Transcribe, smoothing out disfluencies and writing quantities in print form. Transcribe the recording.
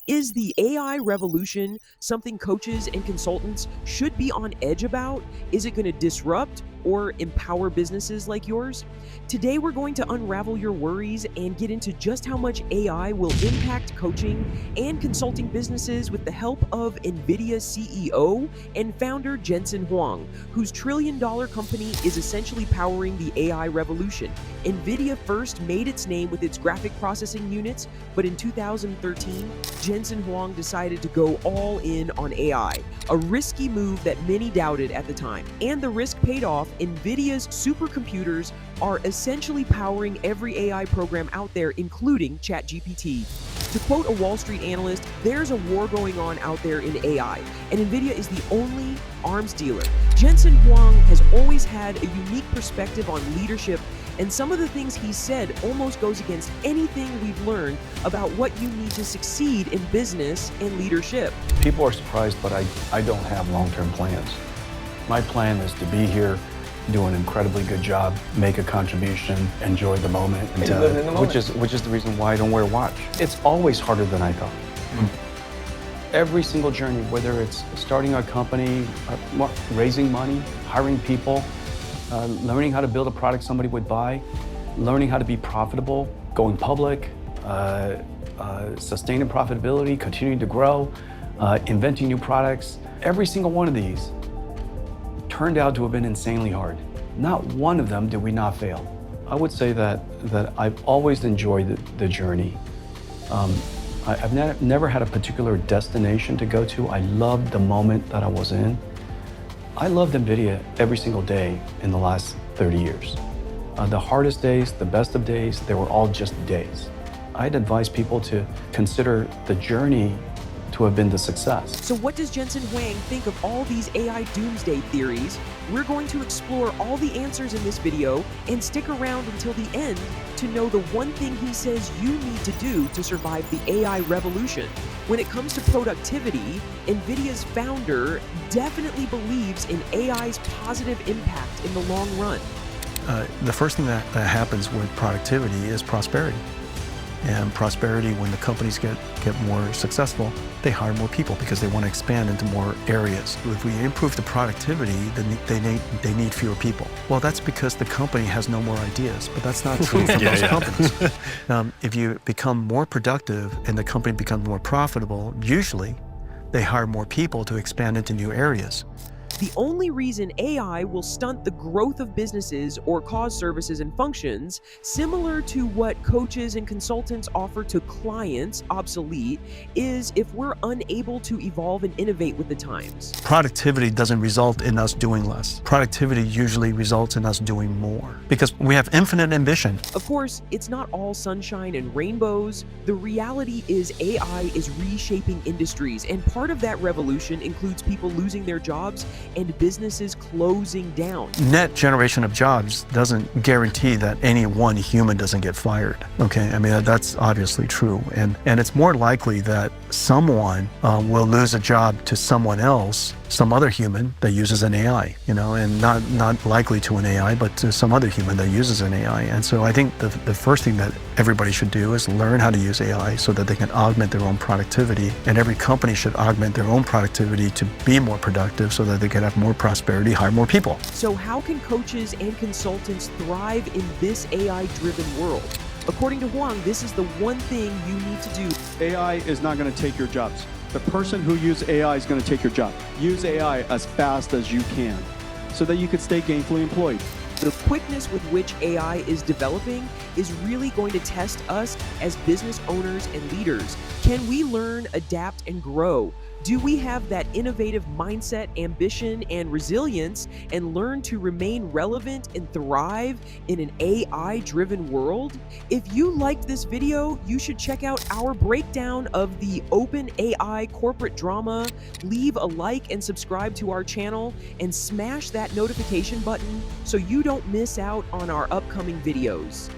Is the AI revolution something coaches and consultants should be on edge about? Is it going to disrupt or empower businesses like yours? Today, we're going to unravel your worries and get into just how much AI will impact coaching and consulting businesses with the help of NVIDIA CEO and founder Jensen Huang, whose trillion-dollar company is essentially powering the AI revolution. NVIDIA first made its name with its graphic processing units, but in 2013, Jensen Huang decided to go all in on AI, a risky move that many doubted at the time. And the risk paid off. NVIDIA's supercomputers are essentially powering every AI program out there, including ChatGPT. To quote a Wall Street analyst, there's a war going on out there in AI, and NVIDIA is the only arms dealer. Jensen Huang has always had a unique perspective on leadership, and some of the things he said almost goes against anything we've learned about what you need to succeed in business and leadership. People are surprised, but I don't have long-term plans. My plan is to be here, do an incredibly good job, make a contribution, enjoy the moment, and, which is the reason why I don't wear a watch. It's always harder than I thought. Every single journey, whether it's starting a company, raising money, hiring people, learning how to build a product somebody would buy, learning how to be profitable, going public, sustaining profitability, continuing to grow, inventing new products. Every single one of these turned out to have been insanely hard. Not one of them did we not fail. I would say that I've always enjoyed the journey. I've never had a particular destination to go to. I loved the moment that I was in. I loved NVIDIA every single day in the last 30 years. The hardest days, the best of days, they were all just days. I'd advise people to consider the journey to have been the success. So what does Jensen Huang think of all these AI doomsday theories? We're going to explore all the answers in this video and stick around until the end to know the one thing he says you need to do to survive the AI revolution. When it comes to productivity, NVIDIA's founder definitely believes in AI's positive impact in the long run. The first thing that happens with productivity is prosperity. And prosperity, when the companies get more successful, they hire more people because they want to expand into more areas. If we improve the productivity, then they need fewer people. Well, that's because the company has no more ideas, but that's not true for most companies. If you become more productive and the company becomes more profitable, usually they hire more people to expand into new areas. The only reason AI will stunt the growth of businesses or cause services and functions, similar to what coaches and consultants offer to clients, obsolete, is if we're unable to evolve and innovate with the times. Productivity doesn't result in us doing less. Productivity usually results in us doing more because we have infinite ambition. Of course, it's not all sunshine and rainbows. The reality is AI is reshaping industries, and part of that revolution includes people losing their jobs and businesses closing down. Net generation of jobs doesn't guarantee that any one human doesn't get fired. Okay, I mean, that's obviously true. And it's more likely that someone will lose a job to someone else, some other human that uses an AI, and not likely to an AI, but to some other human that uses an AI. And so I think the first thing that everybody should do is learn how to use AI so that they can augment their own productivity. And every company should augment their own productivity to be more productive so that they can have more prosperity, hire more people. So how can coaches and consultants thrive in this AI-driven world? According to Huang, this is the one thing you need to do. AI is not going to take your jobs. The person who uses AI is going to take your job. Use AI as fast as you can so that you could stay gainfully employed. The quickness with which AI is developing is really going to test us as business owners and leaders. Can we learn, adapt, and grow? Do we have that innovative mindset, ambition, and resilience, and learn to remain relevant and thrive in an AI-driven world? If you liked this video, you should check out our breakdown of the open AI corporate drama. Leave a like and subscribe to our channel, and smash that notification button so you don't miss out on our upcoming videos.